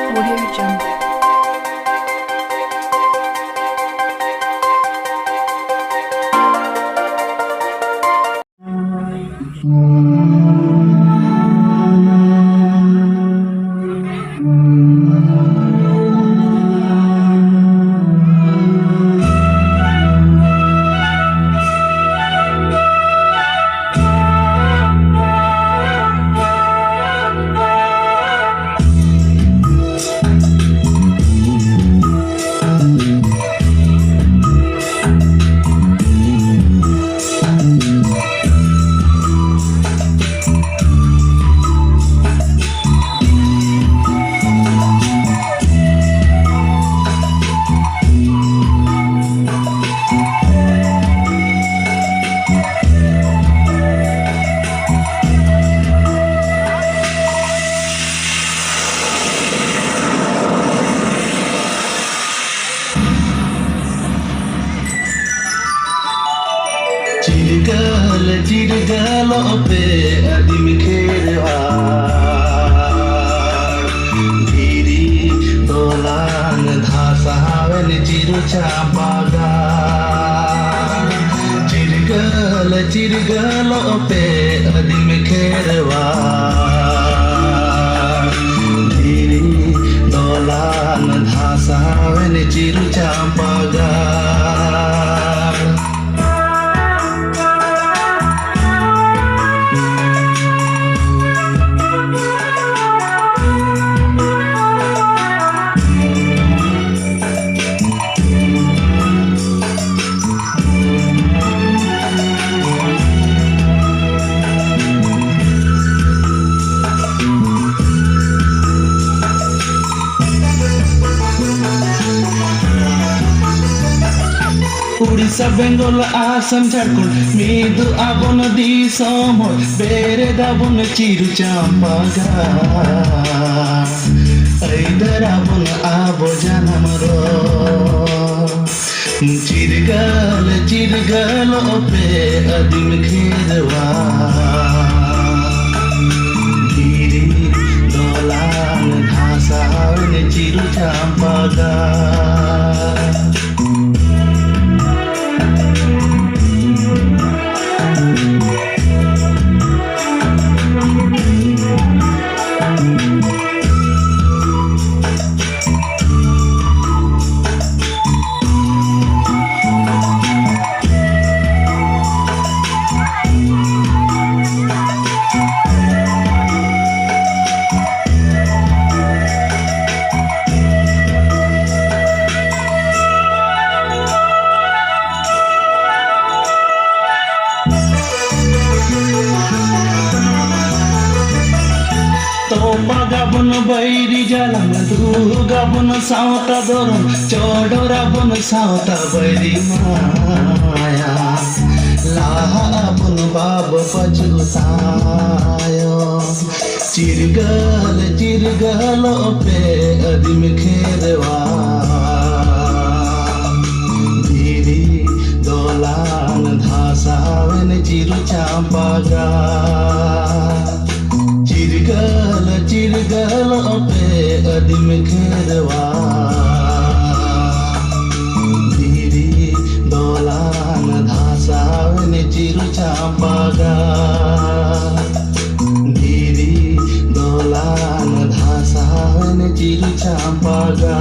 Audio Jungle. चिरगल पे अदिम खेरवा धीरी दोलान धासावन चिरु चापागा चिरगल पे अदिम खेरवा धीरी दोलान धासावन चिरु चापागा Uड़ीसा बेंगल आसाम झारखंड मेदु आबन दिसम बेरे दाबन चिरु चांपागा ऐदर आबन आबो जानमरो चिरगल पे अदिम खेरवा धीरी दोलान घासावन चिरु चांपागा Pagabon bairi jalan Dugabon sauta dorong Codorabon sauta bairi maya Lahabon bab pachutayo Chirgal pe adim kherwa Dhiri dolan dhasaven chiru champaga चिरगल पे अदिम खेरवा धीरी दोलान धासावन चिरु चांपागा धीरी दोलान धासावन चिरु चांपागा